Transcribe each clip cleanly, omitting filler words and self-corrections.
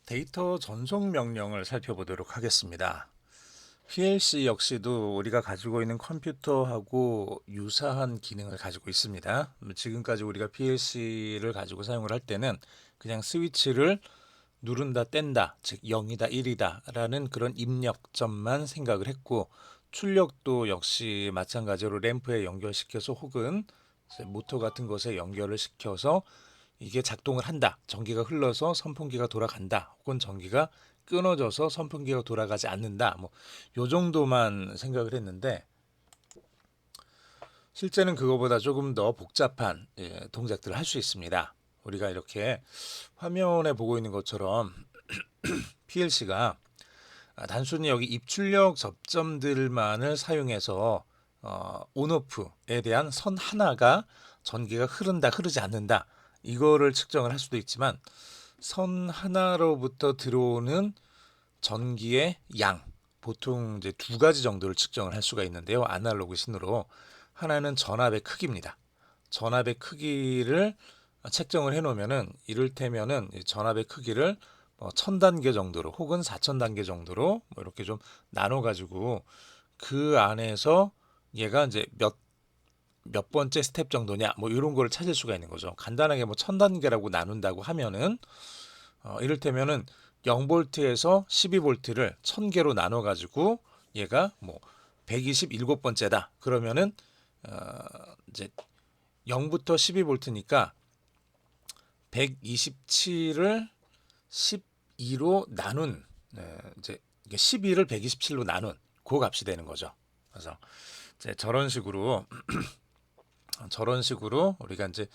데이터 전송 명령을 살펴보도록 하겠습니다. PLC 역시도 우리가 가지고 있는 컴퓨터하고 유사한 기능을 가지고 있습니다. 지금까지 우리가 PLC를 가지고 사용을 할 때는 그냥 스위치를 누른다 뗀다, 즉 0이다 1이다 라는 그런 입력점만 생각을 했고, 출력도 역시 마찬가지로 램프에 연결시켜서 혹은 모터 같은 것에 연결을 시켜서 이게 작동을 한다. 전기가 흘러서 선풍기가 돌아간다. 혹은 전기가 끊어져서 선풍기가 돌아가지 않는다. 요 정도만 생각을 했는데, 실제는 그거보다 조금 더 복잡한 동작들을 할 수 있습니다. 우리가 이렇게 화면에 보고 있는 것처럼 PLC가 단순히 여기 입출력 접점들만을 사용해서 온오프에 대한 선 하나가 전기가 흐른다, 흐르지 않는다, 이거를 측정을 할 수도 있지만, 선 하나로부터 들어오는 전기의 양, 보통 이제 두 가지 정도를 측정을 할 수가 있는데요. 아날로그 신호로. 하나는 전압의 크기입니다. 전압의 크기를 책정을 해 놓으면은, 이를테면은 전압의 크기를 1000단계 정도로 혹은 4000단계 정도로 이렇게 좀 나눠 가지고 그 안에서 얘가 이제 몇 번째 스텝 정도냐 이런 거를 찾을 수가 있는 거죠. 간단하게 1000단계라고 나눈다고 하면은 이를테면은 0볼트에서 12볼트를 1000개로 나눠 가지고 얘가 127번째다. 그러면은 이제 0부터 12볼트니까 127을 12로 나눈, 이제 12를 127로 나눈 그 값이 되는 거죠. 그래서 이제 저런 식으로 우리가 이제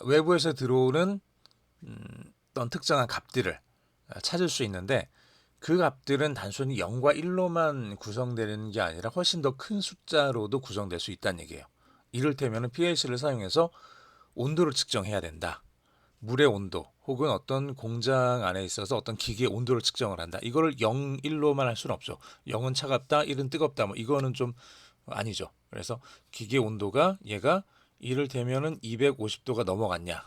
외부에서 들어오는 어떤 특정한 값들을 찾을 수 있는데, 그 값들은 단순히 0과 1로만 구성되는 게 아니라 훨씬 더 큰 숫자로도 구성될 수 있다는 얘기예요. 이를테면 PLC를 사용해서 온도를 측정해야 된다. 물의 온도 혹은 어떤 공장 안에 있어서 어떤 기계의 온도를 측정을 한다. 이거를 0, 1로만 할 수는 없죠. 0은 차갑다, 1은 뜨겁다. 이거는 좀 아니죠. 그래서 기계 온도가 얘가 이를테면은 250도가 넘어갔냐,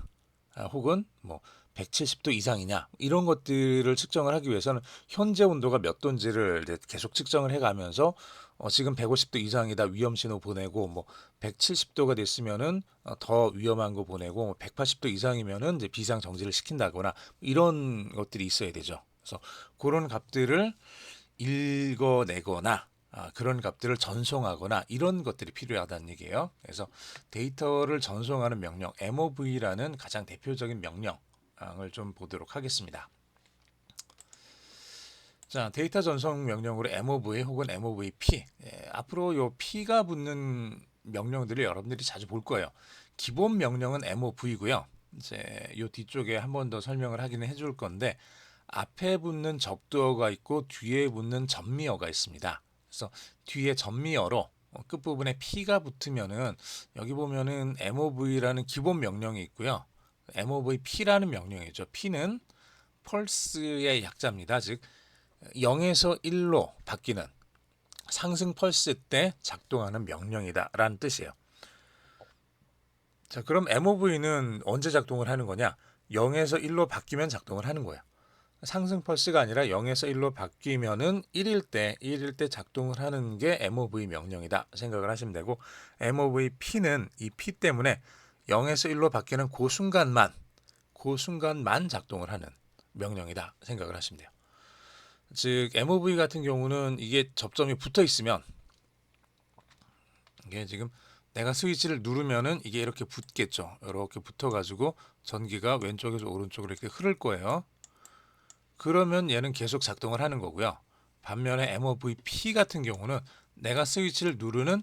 혹은 170도 이상이냐, 이런 것들을 측정을 하기 위해서는 현재 온도가 몇 도인지를 계속 측정을 해가면서 지금 150도 이상이다 위험 신호 보내고, 170도가 됐으면은 더 위험한 거 보내고, 180도 이상이면은 이제 비상 정지를 시킨다거나 이런 것들이 있어야 되죠. 그래서 그런 값들을 읽어내거나 그런 값들을 전송하거나 이런 것들이 필요하다는 얘기예요. 그래서 데이터를 전송하는 명령 MOV라는 가장 대표적인 명령을 좀 보도록 하겠습니다. 자, 데이터 전송 명령으로 MOV 혹은 MOVP, 앞으로 요 P가 붙는 명령들을 여러분들이 자주 볼 거예요. 기본 명령은 MOV고요. 이제 요 뒤쪽에 한 번 더 설명을 하기는 해줄 건데, 앞에 붙는 적두어가 있고 뒤에 붙는 전미어가 있습니다. 그래서 뒤에 전미어로 끝부분에 P가 붙으면은, 여기 보면은 MOV라는 기본 명령이 있고요. MOVP라는 명령이죠. P는 펄스의 약자입니다. 즉 0에서 1로 바뀌는 상승 펄스 때 작동하는 명령이다라는 뜻이에요. 자, 그럼 MOV는 언제 작동을 하는 거냐? 0에서 1로 바뀌면 작동을 하는 거예요. 상승 펄스가 아니라 0에서 1로 바뀌면은 1일 때 작동을 하는 게 MOV 명령이다 생각을 하시면 되고, MOVP는 이 P 때문에 0에서 1로 바뀌는 그 순간만 작동을 하는 명령이다 생각을 하시면 돼요. 즉 MOV 같은 경우는 이게 접점이 붙어 있으면, 이게 지금 내가 스위치를 누르면은 이게 이렇게 붙겠죠. 이렇게 붙어가지고 전기가 왼쪽에서 오른쪽으로 이렇게 흐를 거예요. 그러면 얘는 계속 작동을 하는 거고요. 반면에 MOVP 같은 경우는 내가 스위치를 누르는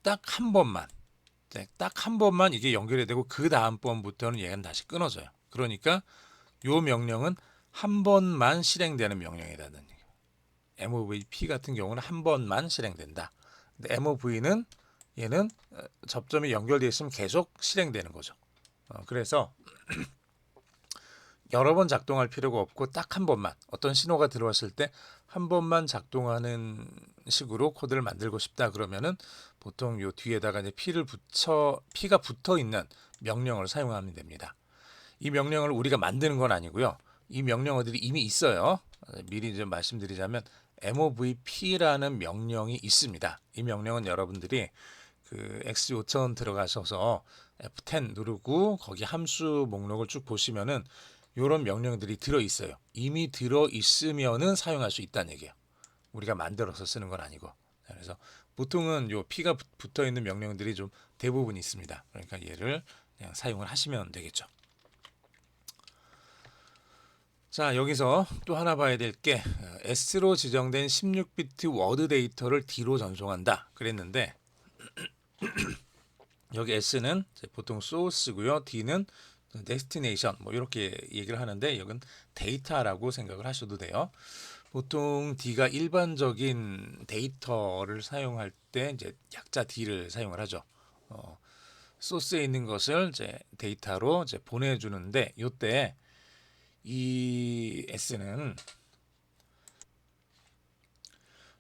딱 한 번만, 딱 한 번만 이게 연결이 되고 그 다음 번부터는 얘는 다시 끊어져요. 그러니까 요 명령은 한 번만 실행되는 명령이라는 얘기예요. MOVP 같은 경우는 한 번만 실행된다. 근데 MOV는 얘는 접점이 연결되어 있으면 계속 실행되는 거죠. 그래서 여러 번 작동할 필요가 없고 딱 한 번만, 어떤 신호가 들어왔을 때 한 번만 작동하는 식으로 코드를 만들고 싶다 그러면은 보통 요 뒤에다가 이제 P가 붙어 있는 명령을 사용하면 됩니다. 이 명령을 우리가 만드는 건 아니고요. 이 명령어들이 이미 있어요. 미리 좀 말씀드리자면 movp라는 명령이 있습니다. 이 명령은 여러분들이 그 x5000 들어가셔서 F10 누르고 거기 함수 목록을 쭉 보시면은 이런 명령들이 들어 있어요. 이미 들어 있으면은 사용할 수 있다는 얘기예요. 우리가 만들어서 쓰는 건 아니고. 그래서 보통은 요 P가 붙어 있는 명령들이 좀 대부분 있습니다. 그러니까 얘를 그냥 사용을 하시면 되겠죠. 자, 여기서 또 하나 봐야 될 게 S로 지정된 16비트 워드 데이터를 D로 전송한다 그랬는데 여기 S는 보통 소스고요. D는 데스티네이션 뭐 이렇게 얘기를 하는데 여긴 데이터라고 생각을 하셔도 돼요. 보통 D가 일반적인 데이터를 사용할 때 이제 약자 D를 사용을 하죠. 소스에 있는 것을 이제 데이터로 이제 보내주는데 이때 이 S는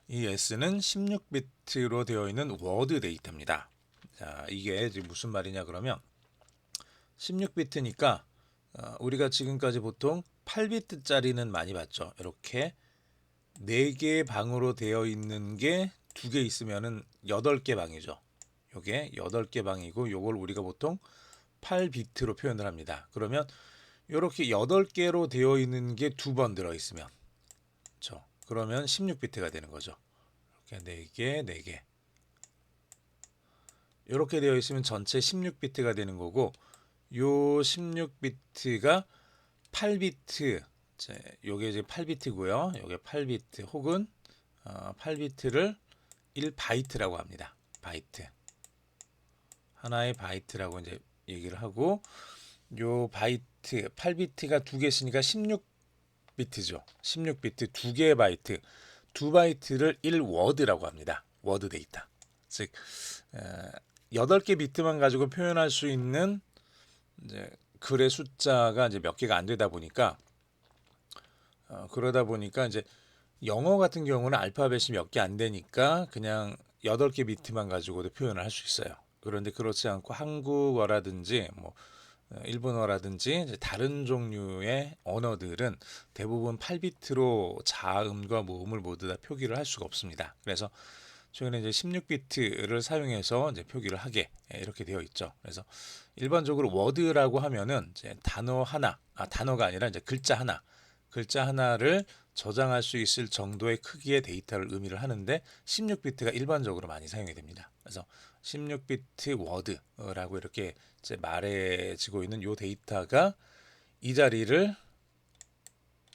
16비트로 되어 있는 워드 데이터입니다. 자, 이게 지금 무슨 말이냐 그러면 16비트니까 우리가 지금까지 보통 8비트짜리는 많이 봤죠. 이렇게 4개 방으로 되어 있는 게 2개 있으면은 8개 방이죠. 요게 8개 방이고 요걸 우리가 보통 8비트로 표현을 합니다. 그러면 이렇게 8개로 되어 있는 게 2번 들어 있으면 그렇죠. 그러면 16비트가 되는 거죠. 이렇게 4개, 4개. 이렇게 되어 있으면 전체 16비트가 되는 거고 요 16비트가 8비트 요게 이제 8비트고요. 요게 8비트 혹은 8비트를 1바이트라고 합니다. 바이트. 하나의 바이트라고 이제 얘기를 하고 요 바이트 8비트가 2개 있으니까 16비트죠. 16비트 2개의 바이트. 2바이트를 1워드라고 합니다. 워드 데이터. 즉 8개 비트만 가지고 표현할 수 있는 이제 글의 숫자가 이제 몇 개가 안 되다 보니까 그러다 보니까 이제 영어 같은 경우는 알파벳이 몇 개 안 되니까 그냥 8개 비트만 가지고도 표현을 할 수 있어요. 그런데 그렇지 않고 한국어라든지 뭐 일본어라든지 이제 다른 종류의 언어들은 대부분 8비트로 자음과 모음을 모두 다 표기를 할 수가 없습니다. 그래서 최근에 이제 16비트를 사용해서 이제 표기를 하게 이렇게 되어 있죠. 그래서 일반적으로 워드라고 하면은 이제 단어 하나, 단어가 아니라 이제 글자 하나를 저장할 수 있을 정도의 크기의 데이터를 의미를 하는데 16비트가 일반적으로 많이 사용이 됩니다. 그래서 16비트 워드라고 이렇게 이제 말해지고 있는 요 데이터가 이 자리를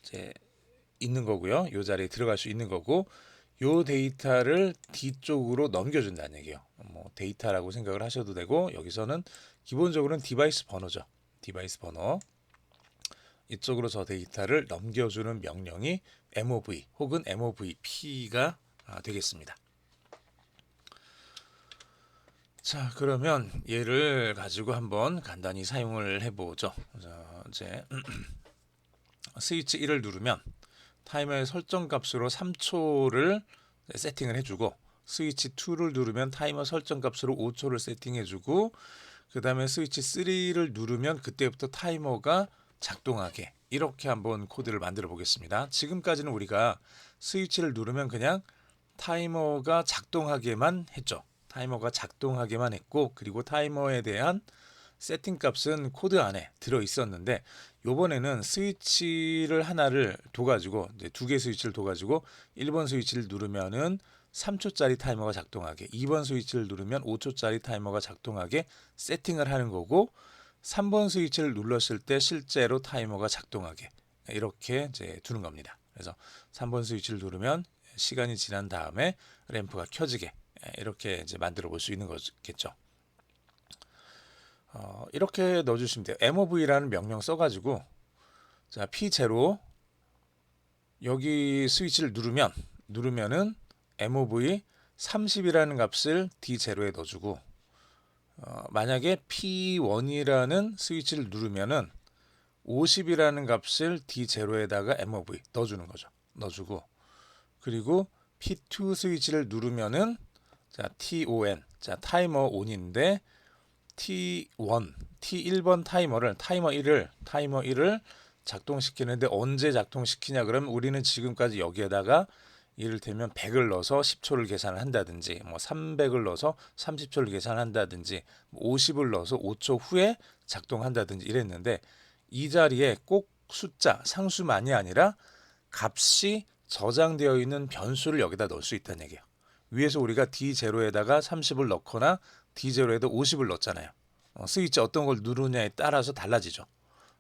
이제 있는 거고요. 요 자리에 들어갈 수 있는 거고 요 데이터를 뒤쪽으로 넘겨준다는 얘기예요. 뭐 데이터라고 생각을 하셔도 되고 여기서는 기본적으로는 디바이스 번호죠. 디바이스 번호. 이쪽으로 저 데이터를 넘겨주는 명령이 MOV 혹은 MOVP가 되겠습니다. 자, 그러면 얘를 가지고 한번 간단히 사용을 해보죠. 자, 이제 스위치 1을 누르면 타이머의 설정 값으로 3초를 세팅을 해주고 스위치 2를 누르면 타이머 설정 값으로 5초를 세팅해주고 그 다음에 스위치 3를 누르면 그때부터 타이머가 작동하게 이렇게 한번 코드를 만들어 보겠습니다. 지금까지는 우리가 스위치를 누르면 그냥 타이머가 작동하게만 했죠. 타이머가 작동하게만 했고 그리고 타이머에 대한 세팅 값은 코드 안에 들어 있었는데 요번에는 스위치를 하나를 둬가지고 이제 2개 스위치를 둬가지고 1번 스위치를 누르면은 3초짜리 타이머가 작동하게 2번 스위치를 누르면 5초짜리 타이머가 작동하게 세팅을 하는 거고 3번 스위치를 눌렀을 때 실제로 타이머가 작동하게 이렇게 이제 두는 겁니다. 그래서 3번 스위치를 누르면 시간이 지난 다음에 램프가 켜지게 이렇게 이제 만들어 볼 수 있는 거겠죠. 이렇게 넣어주시면 돼요. mov라는 명령 써가지고 자 P0 여기 스위치를 누르면은 mov 30이라는 gat을 D0에 넣어주고 만약에 P1이라는 스위치를 누르면은 50이라는 gat을 D0에다가 mov 넣어주는 거죠. 넣어주고 그리고 P2 스위치를 누르면은 자 TON 자 타이머 ON인데 T1 T1번 타이머 1을 작동시키는데 언제 작동시키냐 그러면 우리는 지금까지 여기에다가 이를테면 100을 넣어서 10초를 계산을 한다든지 뭐 300을 넣어서 30초를 계산한다든지 50을 넣어서 5초 후에 작동한다든지 이랬는데 이 자리에 꼭 숫자 상수만이 아니라 값이 저장되어 있는 변수를 여기다 넣을 수 있다는 얘기예요. 위에서 우리가 D0에다가 30을 넣거나 D0에다 50을 넣었잖아요. 스위치 어떤 걸 누르냐에 따라서 달라지죠.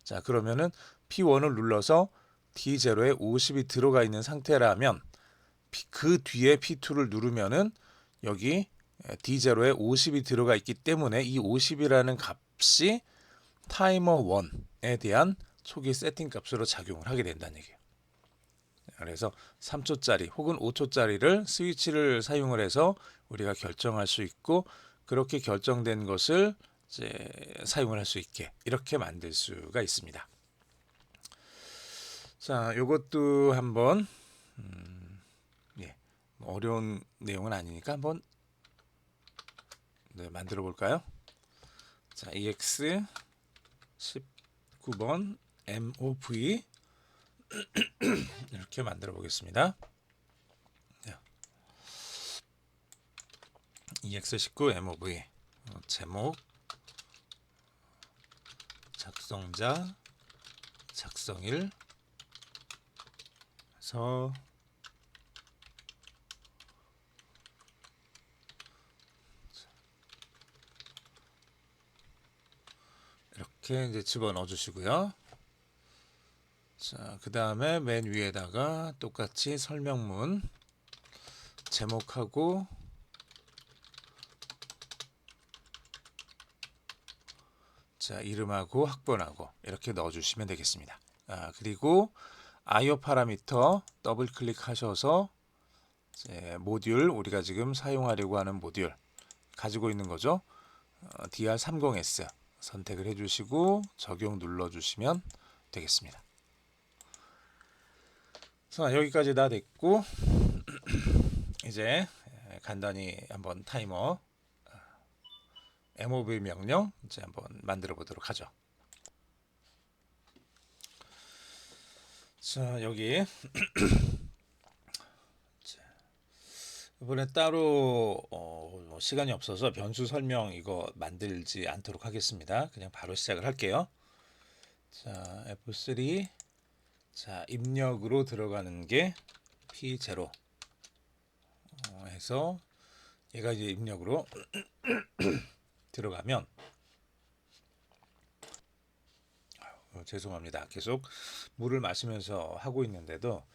자, 그러면은 P1을 눌러서 D0에 50이 들어가 있는 상태라면 그 뒤에 P2를 누르면은 여기 D0에 50이 들어가 있기 때문에 이 50이라는 값이 타이머 1에 대한 초기 세팅 값으로 작용을 하게 된다는 얘기예요. 그래서 3초짜리 혹은 5초짜리를 스위치를 사용을 해서 우리가 결정할 수 있고 그렇게 결정된 것을 이제 사용을 할 수 있게 이렇게 만들 수가 있습니다. 자, 이것도 한번 어려운 내용은 아니니까 한번 만들어 볼까요? 자, EX 19번 MOV 이렇게 만들어 보겠습니다. EX19 MOV 제목 작성자 작성일 그래서 이렇게 이제 집어넣어 주시고요. 자, 그 다음에 맨 위에다가 똑같이 설명문 제목하고 자, 이름하고 학번하고 이렇게 넣어 주시면 되겠습니다. 그리고 IO 파라미터 더블 클릭하셔서 모듈 우리가 지금 사용하려고 하는 모듈 가지고 있는 거죠. DR30S 선택을 해주시고 적용 눌러주시면 되겠습니다. 자, 여기까지 다 됐고 이제 간단히 한번 타이머 MOV 명령 이제 한번 만들어 보도록 하죠. 자, 여기 이번에 따로 시간이 없어서 변수 설명 이거 만들지 않도록 하겠습니다. 그냥 바로 시작을 할게요. 자, F3 자, 입력으로 들어가는 게 P0 해서 얘가 이제 입력으로 들어가면 죄송합니다. 계속 물을 마시면서 하고 있는데도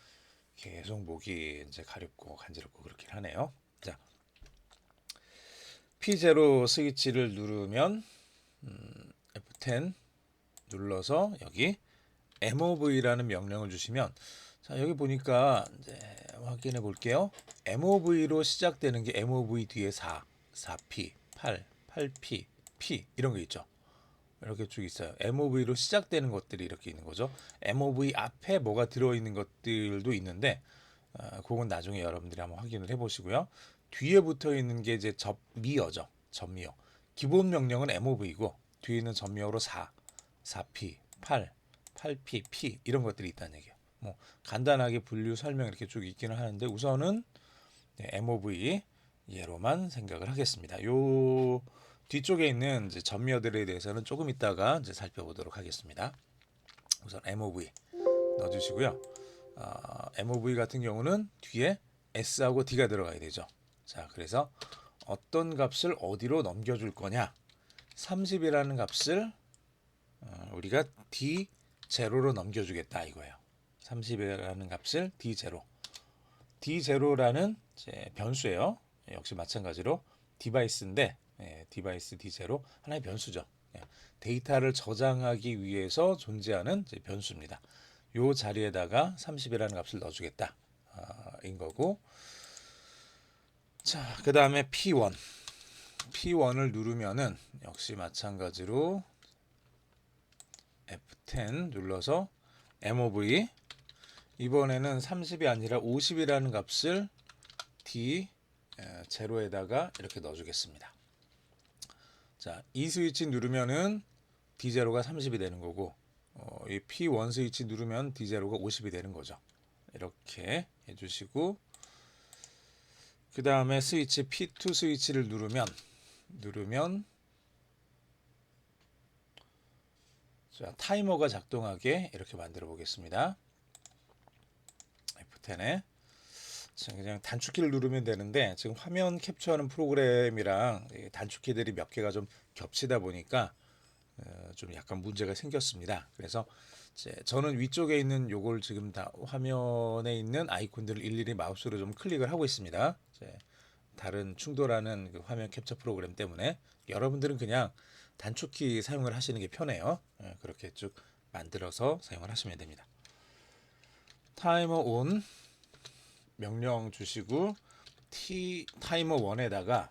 계속 목이 이제 가렵고 간지럽고 그렇긴 하네요. 자, P0 스위치를 누르면 F10 눌러서 여기 MOV라는 명령을 주시면 자, 여기 보니까 이제 확인해 볼게요. MOV로 시작되는 게 MOV 뒤에 4, 4P, 8, 8P, P 이런 거 있죠. 이렇게 쭉 있어요. MOV로 시작되는 것들이 이렇게 있는 거죠. MOV 앞에 뭐가 들어있는 것들도 있는데 그건 나중에 여러분들이 한번 확인을 해보시고요. 뒤에 붙어 있는 게 이제 접미어죠. 접미어. 기본 명령은 MOV이고 뒤에 있는 접미어로 4, 4P, 8, 8P, P 이런 것들이 있다는 얘기예요. 뭐 간단하게 분류 설명 이렇게 쭉 있기는 하는데 우선은 MOV 예로만 생각을 하겠습니다. 요 뒤쪽에 있는 이제 전미어들에 대해서는 조금 이따가 이제 살펴보도록 하겠습니다. 우선 MOV 넣어주시고요. MOV 같은 경우는 뒤에 S하고 D가 들어가야 되죠. 자, 그래서 어떤 값을 어디로 넘겨줄 거냐? 30이라는 값을 우리가 D0로 넘겨주겠다 이거예요. 30이라는 값을 D0. D0라는 변수예요. 역시 마찬가지로 디바이스인데 디바이스 D0 하나의 변수죠. 데이터를 저장하기 위해서 존재하는 변수입니다. 요 자리에다가 30이라는 값을 넣어주겠다 인 거고 자, 그 다음에 P1을 누르면은 역시 마찬가지로 F10 눌러서 MOV 이번에는 30이 아니라 50이라는 값을 D0에다가 이렇게 넣어주겠습니다. 자, 이 스위치 누르면은 D0가 30이 되는 거고 이 P1 스위치 누르면 D0가 50이 되는 거죠. 이렇게 해주시고 그 다음에 스위치 P2 스위치를 누르면 자, 타이머가 작동하게 이렇게 만들어 보겠습니다. F10에 그냥 단축키를 누르면 되는데 지금 화면 캡처하는 프로그램이랑 단축키들이 몇 개가 좀 겹치다 보니까 좀 약간 문제가 생겼습니다. 그래서 저는 위쪽에 있는 요걸 지금 다 화면에 있는 아이콘들을 일일이 마우스로 좀 클릭을 하고 있습니다. 다른 충돌하는 그 화면 캡처 프로그램 때문에 여러분들은 그냥 단축키 사용을 하시는 게 편해요. 그렇게 쭉 만들어서 사용을 하시면 됩니다. 타이머 온 명령 주시고 타이머 1에다가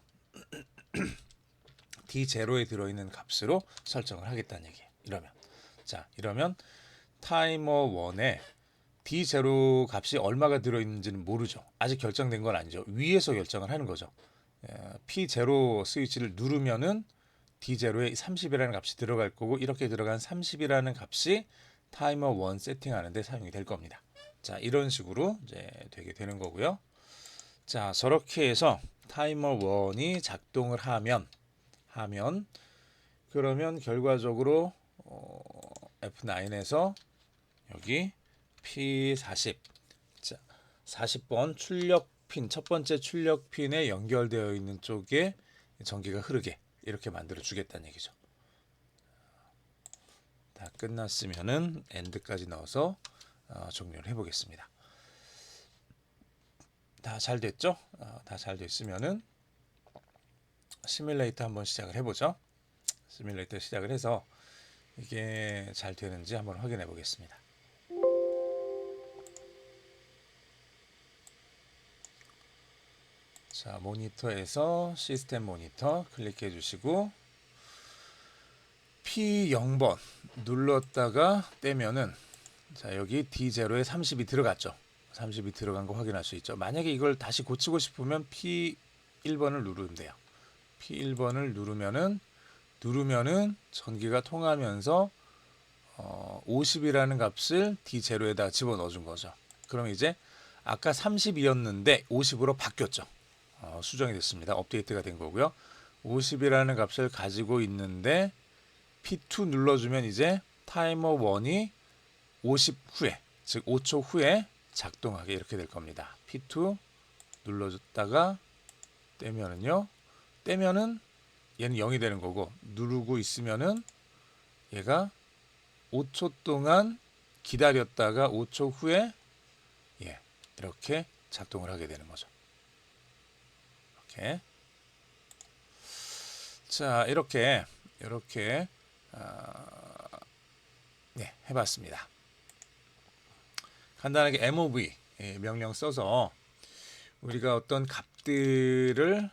D0에 들어있는 값으로 설정을 하겠다는 얘기예요. 이러면 타이머 1에 D0 값이 얼마가 들어있는지는 모르죠. 아직 결정된 건 아니죠. 위에서 결정을 하는 거죠. P0 스위치를 누르면은 D0에 30이라는 값이 들어갈 거고 이렇게 들어간 30이라는 값이 타이머 1 세팅하는데 사용이 될 겁니다. 자, 이런 식으로 이제 되게 되는 거고요. 자, 저렇게 해서 타이머 1이 작동을 하면 그러면 결과적으로 F9에서 여기 P40 자, 40번 출력 핀 첫 번째 출력 핀에 연결되어 있는 쪽에 전기가 흐르게 이렇게 만들어 주겠다는 얘기죠. 다 끝났으면은 엔드까지 넣어서 종료를 해 보겠습니다. 다 잘 됐죠? 다 잘 됐으면은 시뮬레이터 한번 시작을 해보죠. 시뮬레이터 시작을 해서 이게 잘 되는지 한번 확인해 보겠습니다. 자, 모니터에서 시스템 모니터 클릭해 주시고 P0번 눌렀다가 떼면은 자, 여기 D0에 30이 들어갔죠. 30이 들어간 거 확인할 수 있죠. 만약에 이걸 다시 고치고 싶으면 P1번을 누르면 돼요. P1번을 누르면은 전기가 통하면서 50이라는 값을 D0에다 집어넣어 준 거죠. 그럼 이제 아까 30이었는데 50으로 바뀌었죠. 수정이 됐습니다. 업데이트가 된 거고요. 50이라는 값을 가지고 있는데 P2 눌러주면 이제 타이머 1이 50 후에 즉 5초 후에 작동하게 이렇게 될 겁니다. P2 눌러줬다가 떼면은 얘는 0이 되는 거고 누르고 있으면은 얘가 5초 동안 기다렸다가 5초 후에 이렇게 작동을 하게 되는 거죠. 이렇게 자 이렇게 해봤습니다. 간단하게 MOV 명령 써서 우리가 어떤 값들을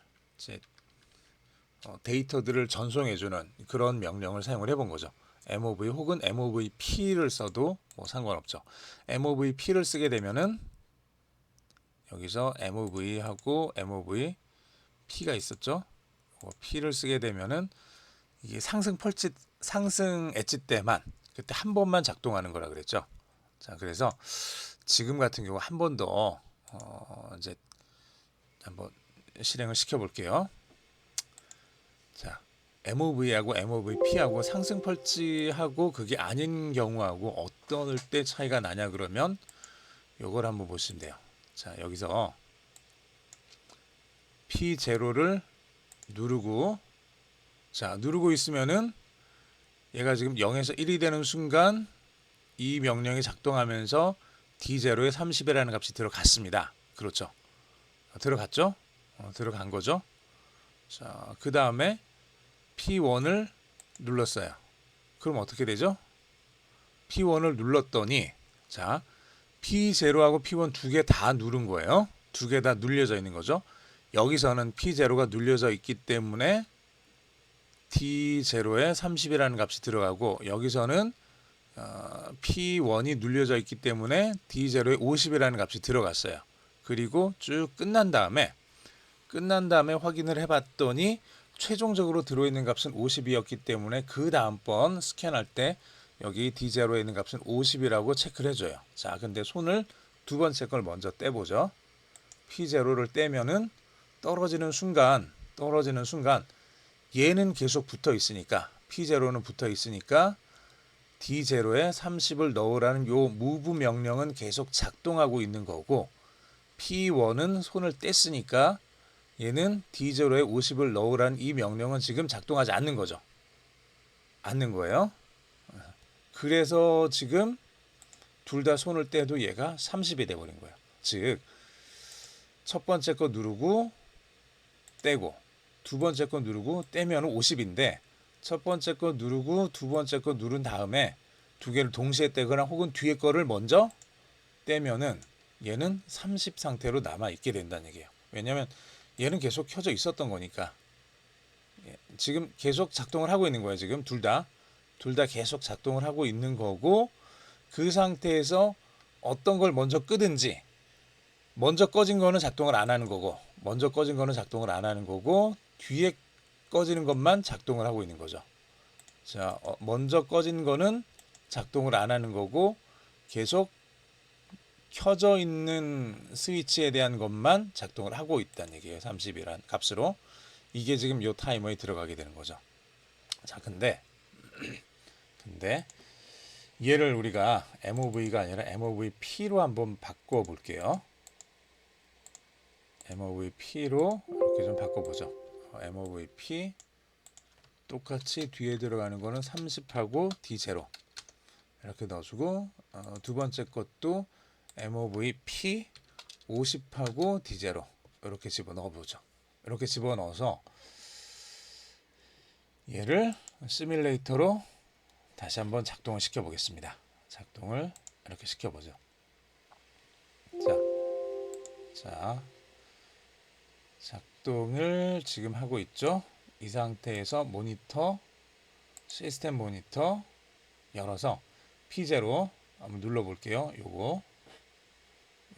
데이터들을 전송해주는 그런 명령을 사용을 해본 거죠. MOV 혹은 MOVP를 써도 뭐 상관없죠. MOVP를 쓰게 되면은 여기서 MOV하고 MOVP가 있었죠. P를 쓰게 되면은 이게 상승 엣지 때만 그때 한 번만 작동하는 거라 그랬죠. 자, 그래서 지금 같은 경우 한 번 더 이제 한번 실행을 시켜 볼게요. 자, MOV하고 MOVP하고 상승 펄치하고 그게 아닌 경우하고 어떨 때 차이가 나냐 그러면 요걸 한번 보시면 돼요. 자, 여기서 P0를 누르고 누르고 있으면은 얘가 지금 0에서 1이 되는 순간 이 명령이 작동하면서 D0에 30이라는 값이 들어갔습니다. 그렇죠. 들어갔죠? 들어간 거죠. 자, 그 다음에 P1을 눌렀어요. 그럼 어떻게 되죠? P1을 눌렀더니 자, P0하고 P1 두 개 다 누른 거예요. 두 개 다 눌려져 있는 거죠. 여기서는 P0가 눌려져 있기 때문에 D0에 30이라는 값이 들어가고 여기서는 P1이 눌려져 있기 때문에 D0에 50이라는 값이 들어갔어요. 그리고 쭉 끝난 다음에 확인을 해봤더니 최종적으로 들어있는 값은 50이었기 때문에 그 다음번 스캔할 때 여기 D0에 있는 값은 50이라고 체크를 해줘요. 자, 근데 손을 두 번째 걸 먼저 떼보죠. P0를 떼면은 떨어지는 순간 얘는 계속 붙어 있으니까 P0는 붙어 있으니까 D0에 30을 넣으라는 요 move 명령은 계속 작동하고 있는 거고, P1은 손을 뗐으니까 얘는 D0에 50을 넣으라는 이 명령은 지금 작동하지 않는 거죠. 않는 거예요. 그래서 지금 둘 다 손을 떼도 얘가 30이 돼버린 거예요. 즉, 첫 번째 거 누르고 떼고 두 번째 거 누르고 떼면 50인데, 첫 번째 거 누르고 두 번째 거 누른 다음에 두 개를 동시에 떼거나 혹은 뒤에 거를 먼저 떼면은 얘는 30 상태로 남아 있게 된다는 얘기예요. 왜냐면 얘는 계속 켜져 있었던 거니까. 지금 계속 작동을 하고 있는 거예요. 지금 둘 다 계속 작동을 하고 있는 거고, 그 상태에서 어떤 걸 먼저 끄든지, 먼저 꺼진 거는 작동을 안 하는 거고, 뒤에 꺼지는 것만 작동을 하고 있는 거죠. 자, 먼저 꺼진 거는 작동을 안 하는 거고, 계속 켜져 있는 스위치에 대한 것만 작동을 하고 있다는 얘기예요. 30이란 값으로. 이게 지금 요 타이머에 들어가게 되는 거죠. 자, 근데 얘를 우리가 MOV가 아니라 MOVP로 한번 바꿔 볼게요. MOVP로 이렇게 좀 바꿔보죠. MOVP 똑같이 뒤에 들어가는 거는 30하고 D0 이렇게 넣어주고, 두 번째 것도 MOVP 50하고 D0 이렇게 집어넣어보죠. 이렇게 집어넣어서 얘를 시뮬레이터로 다시 한번 작동을 시켜보겠습니다. 작동을 이렇게 시켜보죠. 자, 작동을 지금 하고 있죠. 이 상태에서 모니터, 시스템 모니터 열어서 P0 한번 눌러볼게요. 요거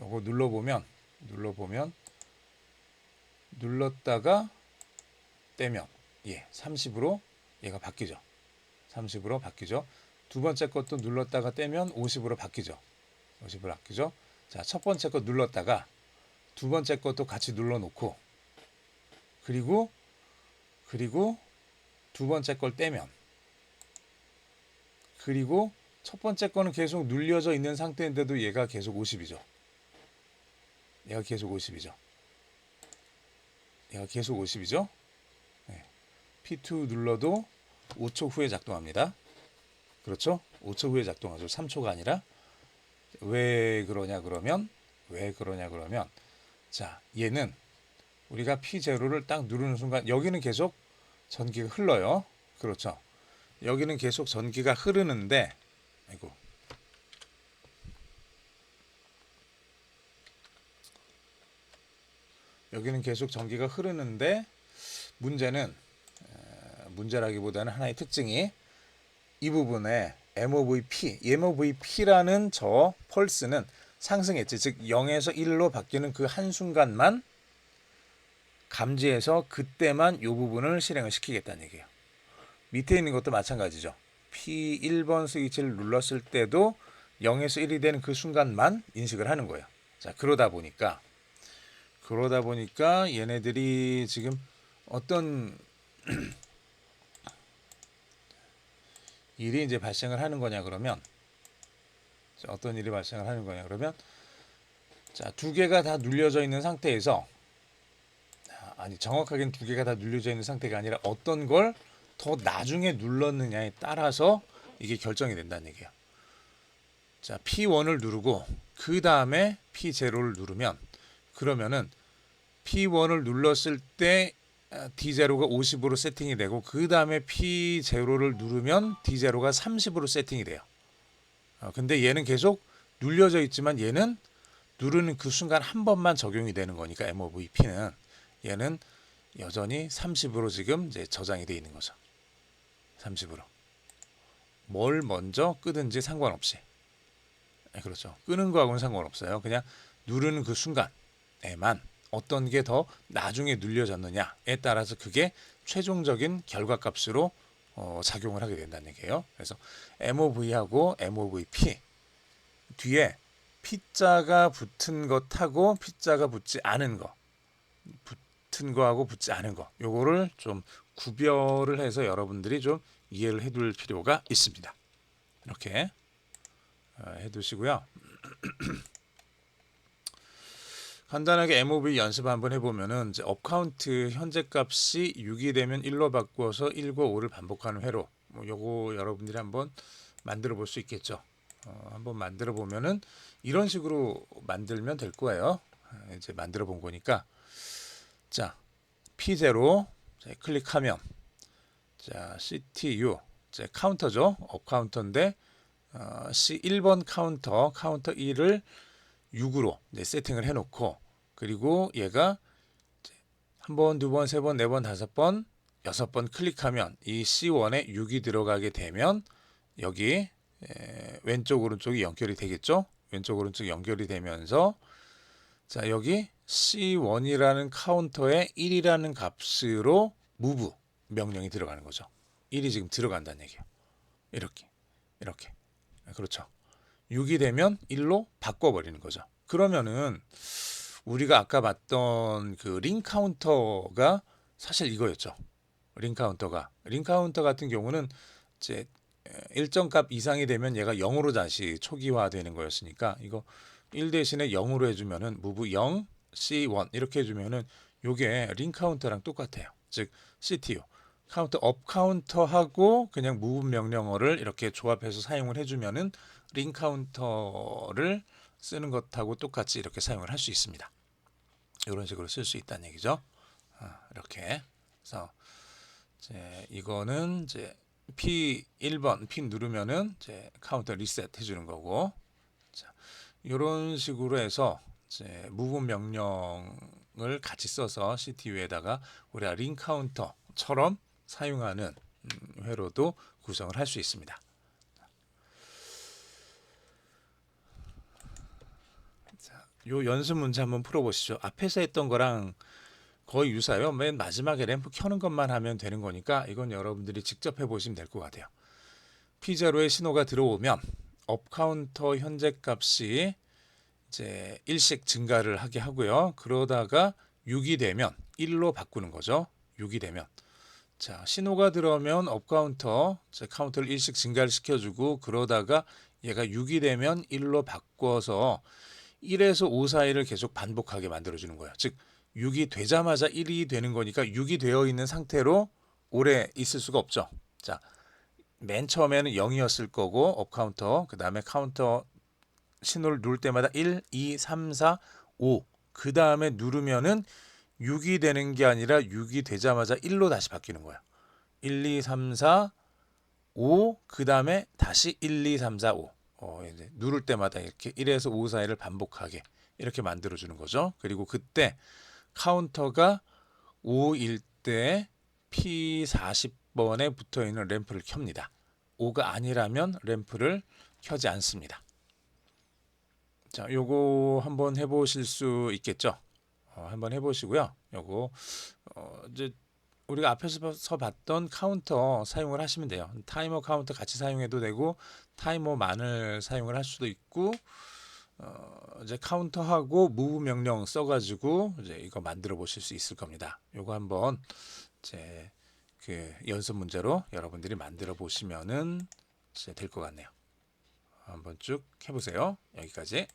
눌러보면 눌렀다가 떼면 30으로 얘가 바뀌죠. 30으로 바뀌죠. 두 번째 것도 눌렀다가 떼면 50으로 바뀌죠. 자, 첫 번째 것 눌렀다가 두 번째 것도 같이 눌러놓고, 그리고 두 번째 걸 떼면, 그리고 첫 번째 거는 계속 눌려져 있는 상태인데도 얘가 계속 50이죠. 얘가 계속 50이죠. P2 눌러도 5초 후에 작동합니다. 그렇죠? 5초 후에 작동하죠. 3초가 아니라. 왜 그러냐 그러면 자, 얘는 우리가 P0를 딱 누르는 순간 여기는 계속 전기가 흘러요. 그렇죠? 여기는 계속 전기가 흐르는데, 여기는 계속 전기가 흐르는데, 문제라기보다는 하나의 특징이 이 부분에 MOVP라는 저 펄스는 상승했지. 즉 0에서 1로 바뀌는 그 한순간만 감지해서 그때만 이 부분을 실행을 시키겠다는 얘기예요. 밑에 있는 것도 마찬가지죠. P1번 스위치를 눌렀을 때도 0에서 1이 되는 그 순간만 인식을 하는 거예요. 자, 그러다 보니까 얘네들이 지금 어떤 일이 이제 발생을 하는 거냐 그러면, 자, 두 개가 다 눌려져 있는 상태에서, 정확하게는 두 개가 다 눌려져 있는 상태가 아니라 어떤 걸 더 나중에 눌렀느냐에 따라서 이게 결정이 된다는 얘기예요. 자, P1을 누르고 그 다음에 P0를 누르면, 그러면은 P1을 눌렀을 때 D0가 50으로 세팅이 되고, 그 다음에 P0를 누르면 D0가 30으로 세팅이 돼요. 근데 얘는 계속 눌려져 있지만 얘는 누르는 그 순간 한 번만 적용이 되는 거니까 MOVP는 얘는 여전히 30으로 지금 이제 저장이 되어 있는 거죠. 30으로. 뭘 먼저 끄든지 상관없이. 그렇죠. 끄는 거하고는 상관없어요. 그냥 누르는 그 순간에만 어떤 게 더 나중에 눌려졌느냐에 따라서 그게 최종적인 결과값으로 작용을 하게 된다는 얘기예요. 그래서 MOV하고 MOVP 뒤에 P자가 붙은 것하고 P자가 붙지 않은 거, 붙은 거하고 붙지 않은 거, 요거를 좀 구별을 해서 여러분들이 좀 이해를 해둘 필요가 있습니다. 이렇게 해두시고요. 간단하게 MOV 연습 한번 해보면은 이제 업카운트 현재 값이 6이 되면 1로 바꾸어서 1과 5를 반복하는 회로, 요거 여러분들이 한번 만들어 볼 수 있겠죠. 한번 만들어 보면은 이런 식으로 만들면 될 거예요. 이제 만들어 본 거니까. 자, P0 클릭하면 자, CTU 카운터죠. 업 카운터인데 C1번 카운터 2를 6으로 세팅을 해놓고, 그리고 얘가 한 번, 두 번, 세 번, 네 번, 다섯 번, 여섯 번 클릭하면 이 C1에 6이 들어가게 되면 여기 왼쪽 오른쪽이 연결이 되겠죠. 왼쪽 오른쪽 연결이 되면서 자, 여기 C1이라는 카운터에 1이라는 값으로 move 명령이 들어가는 거죠. 1이 지금 들어간다는 얘기예요. 이렇게 그렇죠. 6이 되면 1로 바꿔버리는 거죠. 그러면은 우리가 아까 봤던 그 링 카운터가 사실 이거였죠. 링 카운터 같은 경우는 이제 일정 값 이상이 되면 얘가 0으로 다시 초기화되는 거였으니까, 이거 1 대신에 0으로 해주면은 move 0 C1 이렇게 해주면은 요게 링 카운터랑 똑같아요. 즉 CTU 카운터 업 카운터하고 그냥 move 명령어를 이렇게 조합해서 사용을 해주면은 링 카운터를 쓰는 것하고 똑같이 이렇게 사용을 할 수 있습니다. 이런 식으로 쓸 수 있다는 얘기죠. 이렇게. 그래서 이제 이거는 이제 P1번 P 누르면은 이제 카운터 리셋 해주는 거고, 자, 이런 식으로 해서 이제 move 명령을 같이 써서 CTU에다가 우리가 링 카운터처럼 사용하는 회로도 구성을 할 수 있습니다. 요 연습 문제 한번 풀어보시죠. 앞에서 했던 거랑 거의 유사해요. 맨 마지막에 램프 켜는 것만 하면 되는 거니까 이건 여러분들이 직접 해보시면 될 것 같아요. P0에 신호가 들어오면 업 카운터 현재 값이 이제 1씩 증가를 하게 하고요. 그러다가 6이 되면 1로 바꾸는 거죠. 6이 되면. 자, 신호가 들어오면 업 카운터 카운터를 1씩 증가를 시켜주고, 그러다가 얘가 6이 되면 1로 바꿔서 1에서 5 사이를 계속 반복하게 만들어주는 거예요. 즉 6이 되자마자 1이 되는 거니까 6이 되어 있는 상태로 오래 있을 수가 없죠. 자, 맨 처음에는 0이었을 거고 업 카운터, 그 다음에 카운터 신호를 누를 때마다 1, 2, 3, 4, 5, 그 다음에 누르면은 6이 되는 게 아니라 6이 되자마자 1로 다시 바뀌는 거예요. 1, 2, 3, 4, 5, 그 다음에 다시 1, 2, 3, 4, 5. 이제 누를 때마다 이렇게 1에서 5 사이를 반복하게 이렇게 만들어주는 거죠. 그리고 그때 카운터가 5일 때 P40번에 붙어있는 램프를 켭니다. 5가 아니라면 램프를 켜지 않습니다. 자, 요거 한번 해보실 수 있겠죠. 한번 해보시고요. 요거 이제 우리가 앞에서 봤던 카운터 사용을 하시면 돼요. 타이머 카운터 같이 사용해도 되고 타이머만을 사용을 할 수도 있고, 이제 카운터하고 move 명령 써가지고 이제 이거 만들어 보실 수 있을 겁니다. 요거 한번 이제 그 연습 문제로 여러분들이 만들어 보시면은 될 것 같네요. 한번 쭉 해보세요. 여기까지.